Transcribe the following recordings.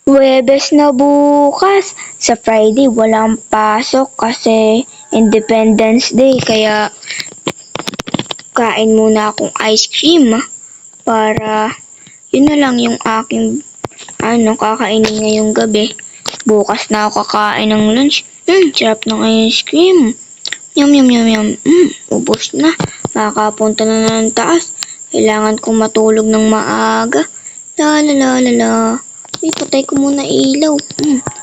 Huwebes na bukas. Sa Friday walang pasok kasi Independence Day kaya kain muna akong ice cream para yun na lang yung aking kakainin ngayong gabi. Bukas na ako kakain ng lunch. Sarap ng ice cream. Yum, yum, yum, yum. Ubos na. Makakapunta na ng taas. Kailangan kong matulog ng maaga. La la la la la. Ay, patay ko muna ilaw.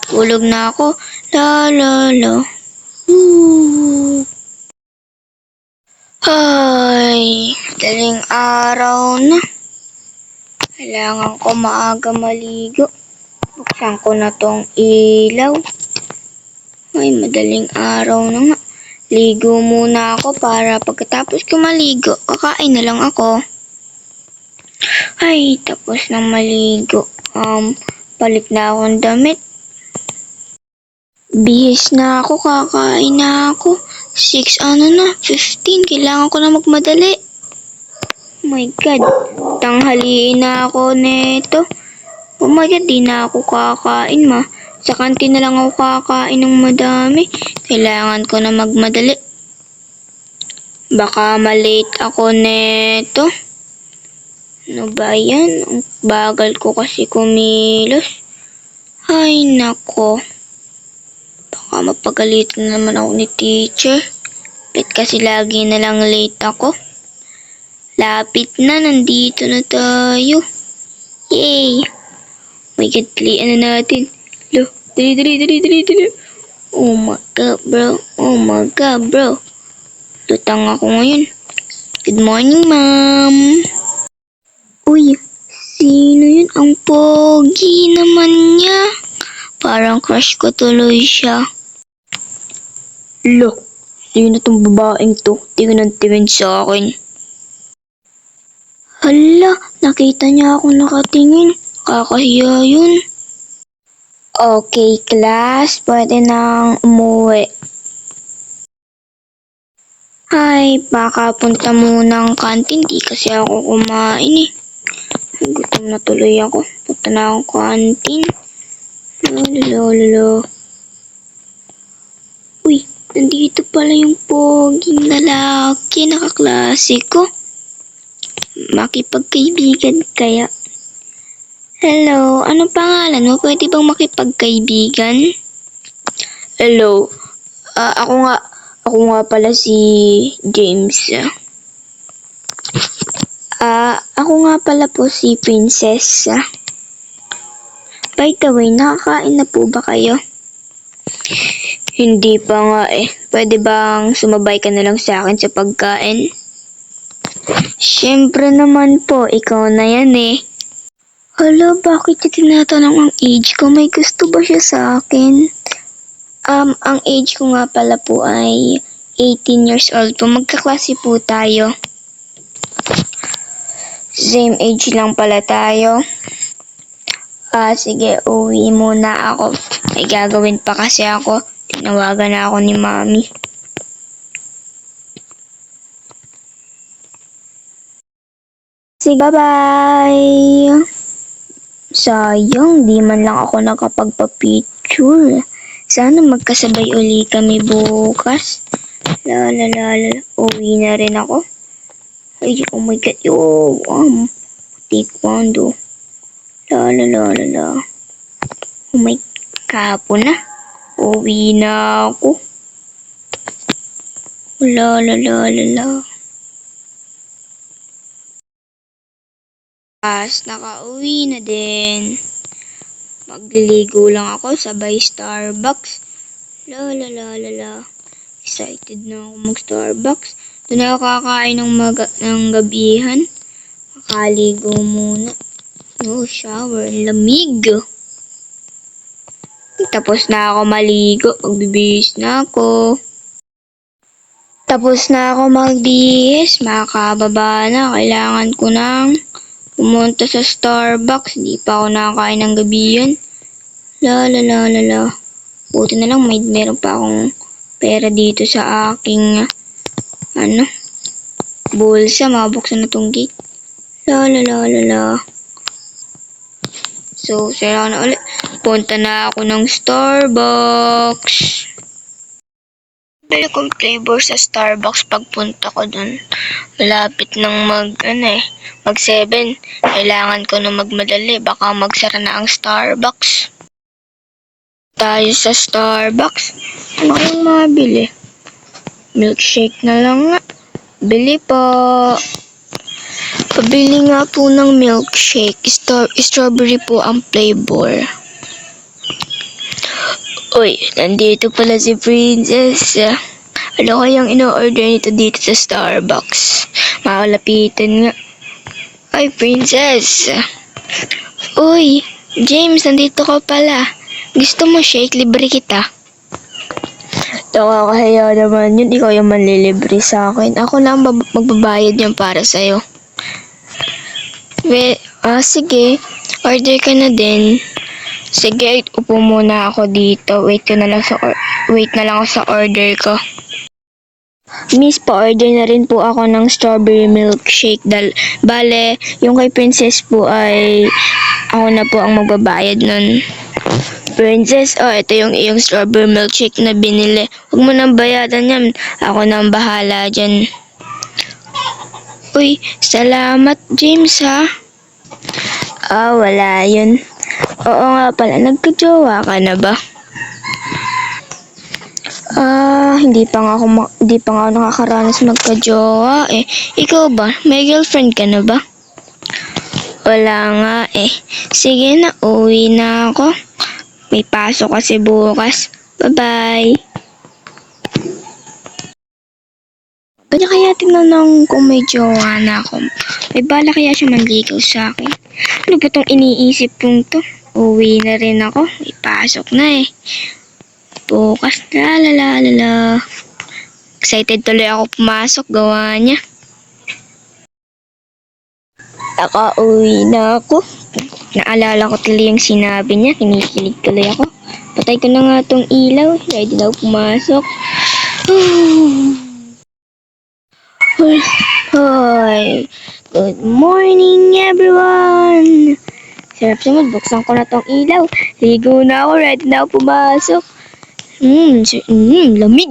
Tulog na ako. La la la. Ooh. Ay, daling araw na. Kailangan ko maaga maligo. Buksan ko na tong ilaw. Ay, madaling araw na nga. Ligo muna ako para pagkatapos ko maligo, kakain na lang ako. Ay, tapos na maligo. Palit na akong damit. Bihis na ako, kakain na ako. 15. Kailangan ko na magmadali. Oh my God, tanghaliin na ako neto. Oh my God, di na ako kakain Sa kantin na lang ako kakain ng madami. Kailangan ko na magmadali. Baka malate ako neto. Ano ba yan? Ang bagal ko kasi kumilos. Ay, nako. Baka mapagalitan naman ako ni teacher. Bet kasi lagi na lang late ako. Lapit na, nandito na tayo. Yay! My God, dalian na natin. Dali. Oh my God, bro. Lutang ako ngayon. Good morning, ma'am. Uy, sino yun? Ang pogi naman niya. Parang crush ko tuloy siya. Lo, sino tong babaeng to? Tingnan sa akin. Hala, nakita niya ako nakatingin. Kakahiya yun. Okay, class. Pwede nang umuwi. Ay, baka punta muna ang kantin. Di kasi ako kumain Gutom na tuloy ako. Punta na akong kantin. Lolo. Uy, nandito pala yung poging lalaki. Nakaklase ko. Makipagkaibigan kaya. Hello, anong pangalan mo? Pwede bang makipagkaibigan? Hello, ako nga pala si James. Ako nga pala po si Princess. By the way, nakakain na po ba kayo? Hindi pa nga Pwede bang sumabay ka na lang sa akin sa pagkain? Siyempre naman po, ikaw na yan Hala, bakit niya tinatanong ang age ko? May gusto ba siya sa akin? Ang age ko nga pala po ay 18 years old po. Magkaklase po tayo. Same age lang pala tayo. Sige, uwi muna ako. May gagawin pa kasi ako. Tinawagan na ako ni Mami. Sige, bye-bye! Sayang, di man lang ako nakapagpa-picture. Sana magkasabay uli kami bukas. Uwi na rin ako. Ay, oh my God, taekwondo. Oh my, kahapon na. Uwi na ako. Nakauwi na din. Magliligo lang ako sabay Starbucks. Excited na ako mag-Starbucks. Doon ako kakain ng gabihan. Makaligo muna. Shower. Lamig. Tapos na ako maligo. Magbibihis na ako. Tapos na ako magbihis. Makakababa na. Kailangan ko nang pumunta sa Starbucks. Hindi pa ako nakakain ng gabihan. Buti na lang meron pa akong pera dito sa aking bulsa. Mabuksan na tong gate. So, sira na ulit. Punta na ako ng Starbucks. Bili kong flavor sa Starbucks pagpunta ko dun. Malapit nang mag 7. Kailangan ko na magmadali, baka magsara na ang Starbucks. Tayo sa Starbucks. Ano kayong mabili? Milkshake na lang nga. Bili po. Pabili nga po ng milkshake. Strawberry po ang flavor. Uy, nandito pala si Princess. Ano kayang ino-order nito dito sa Starbucks? Makalapitan nga. Ay, Princess. Uy, James, nandito ka pala. Gusto mo shake? Libre kita. Nakakahiya naman yun. Ikaw yung manlilibre sa akin. Ako lang magbabayad yan para sa'yo. Sige. Order ka na din. Sige, upo muna ako dito. Wait na lang ako sa order ko. Miss, pa-order na rin po ako ng strawberry milkshake. Bale, yung kay Princess po ay ako na po ang magbabayad nun. Princess, ito yung iyong strawberry milkshake na binili. Huwag mo nang bayadan yan. Ako na ang bahala dyan. Uy, salamat James ha. Wala yun. Oo nga pala, nagka-jowa ka na ba? Hindi pa nga ako nakakaranas magka-jowa eh. Ikaw ba? May girlfriend ka na ba? Wala nga eh. Sige na, uwi na ako. May pasok kasi bukas. Bye-bye. Pwede kaya tinanong kung may jowa na ako. May bala kaya siya manligaw sa akin? Ano ba itong iniisip kong to? Uwi na rin ako. May pasok na eh. Bukas la. Excited tuloy ako pumasok. Gawa niya. Nakauwi na ako. Naalala ko tuloy yung sinabi niya. Kinikilig tuloy ako. Patay ko na nga tong ilaw. Ready na ako pumasok. Hoy! Good morning everyone! Sarap sumod, buksan ko na tong ilaw. Ligo na ako, ready na ako pumasok. Lamig.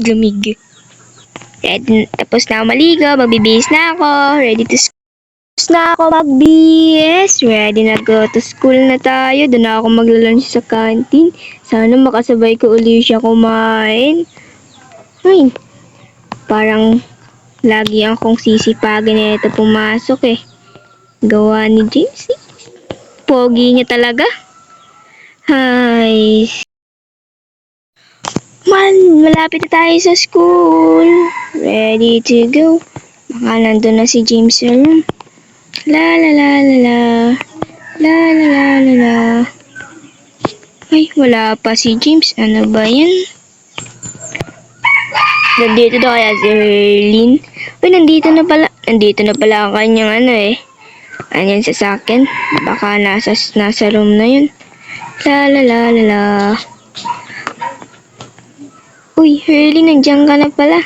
Tapos na ako maligo, magbibihis na ako. Ready to school na ako magbihis. Ready na go to school na tayo. Doon na ako maglalunch sa canteen. Sana makasabay ko uli siya kumain. Ay, parang lagi akong sisipagin na ito pumasok eh. Gawa ni James eh. Pogi niya talaga. Hay. Malapit na tayo sa school. Ready to go. Baka nandun na si James sa room. La. Ay, wala pa si James. Ano ba yan? Nandito na kaya si Herlin? Uy, nandito na pala ang kanyang Anyan sa akin. Baka nasa room na yun. La. Uy, Herlin, nandiyan ka na pala.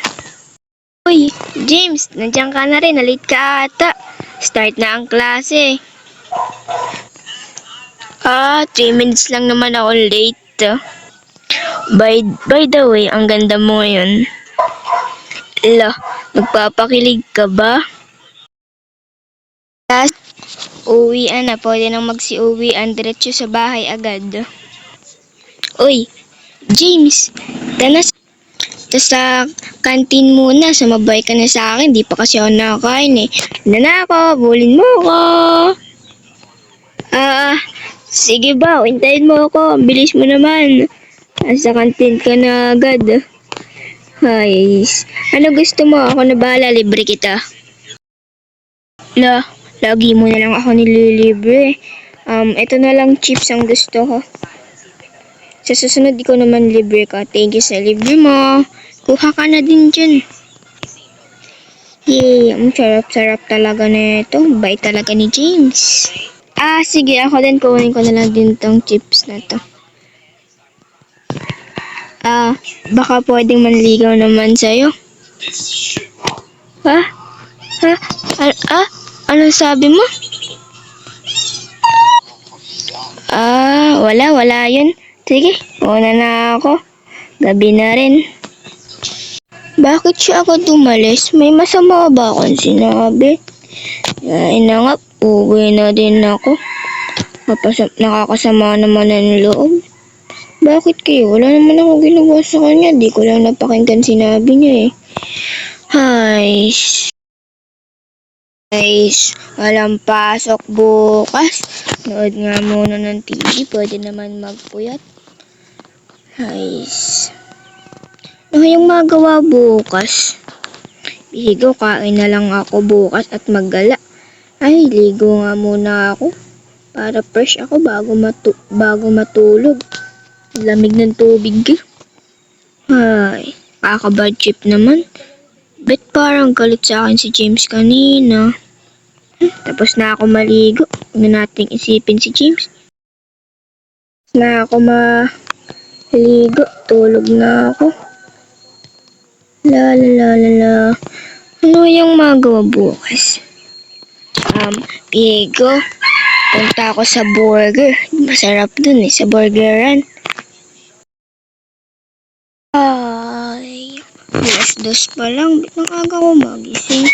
Uy, James, nandiyan ka na rin. Nalate ka ata. Start na ang klase. 3 minutes lang naman ako late. By the way, ang ganda mo ngayon. Magpapakilig ka ba? Uwian na, pwede nang magsiuwian diretso sa bahay agad. Uy, James, tara sa kantin muna, sumabay ka na sa akin, di pa kasi ako nakakain eh. Na ako, bulin mo ako. Sige ba, hintayin mo ako, bilis mo naman. Sa kantin ka na agad. Ay, ano gusto mo? Ako na bahala, libre kita. Lagi mo na lang ako nililibre. Ito na lang chips ang gusto ko. Sa susunod, ikaw naman libre ka. Thank you sa libre mo. Kuha ka na din dyan. Yay, ang sarap-sarap talaga na ito. Bait talaga ni James. Sige, ako din kunin ko na lang din tong chips na to. Baka pwedeng manligaw naman sa'yo. Anong sabi mo? Wala yun. Sige, una na ako. Gabi na rin. Bakit siya agad umalis? May masama ba akong sinabi? Ay na nga, uwi na din ako. Nakakasama naman ang loob. Bakit kayo? Wala naman ako ginagawa sa kanya. Di ko lang napakinggan sinabi niya eh. Guys, walang pasok bukas. Nood nga muna ng TV. Pwede naman magpuyat. Guys, ano yung magawa bukas? Ligo, kain na lang ako bukas at maggala. Ay, ligo nga muna ako. Para fresh ako bago matulog. Lamig ng tubig eh. Ay, kakabad trip naman. Bet parang galit sa akin si James kanina. Tapos na ako maligo. Huwag na nating isipin si James. Tapos na ako maligo. Tulog na ako. La. Ano yung magawa bukas? Pigo. Punta ako sa burger. Masarap dun eh, sa burgeran. Ay, 2:00 pa lang. Ba't nang aga ko magising?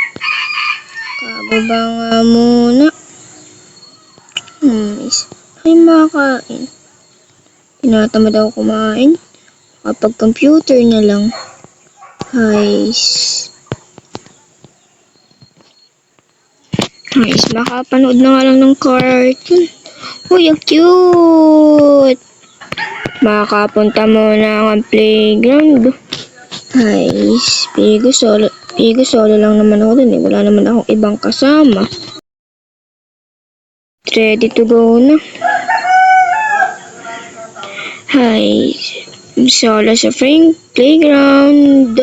Kababa nga muna. Ay, makain. Tinatamad ako kumain. Kapag computer na lang. Guys, makapanood na nga lang ng cartoon. Uy, ang cute! Makapunta muna ang playground. Guys, Pigo solo lang naman ako dun eh. Wala naman akong ibang kasama. Ready to go na. Guys, solo sa playground.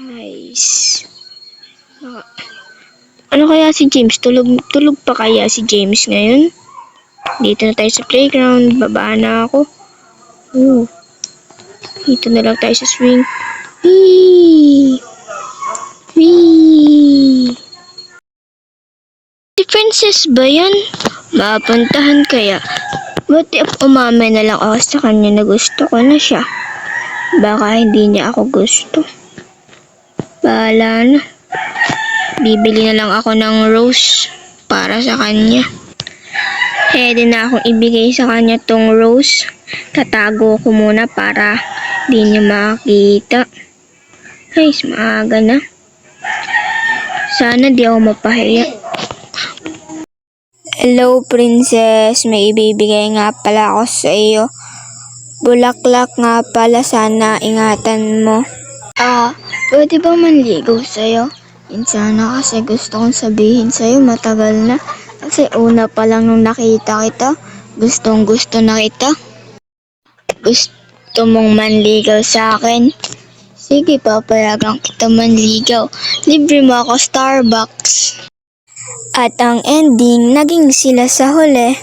Guys, ano kaya si James? Tulog pa kaya si James ngayon? Dito na tayo sa playground. Baba na ako. Dito na lang tayo sa swing. Whee! Si Princess ba yan? Mapuntahan kaya? What if umamay na lang ako sa kanya na gusto ko na siya? Baka hindi niya ako gusto. Bahala na. Bibili na lang ako ng rose para sa kanya. Pwede na akong ibigay sa kanya tong rose. Tatago ko muna para di niya makita. Guys, maaga na. Sana di ako mapahiya. Hello, Princess. May ibibigay nga pala ako sa iyo. Bulaklak nga pala. Sana ingatan mo. Pwede ba manligaw sa'yo? Sana kasi gusto kong sabihin sa'yo matagal na. Kasi una pa lang nung nakita kita, gustong gusto na kita. Gusto mong manligaw sa akin? Sige, papayagan kita manligaw. Libre mo ako Starbucks. At ang ending, naging sila sa huli.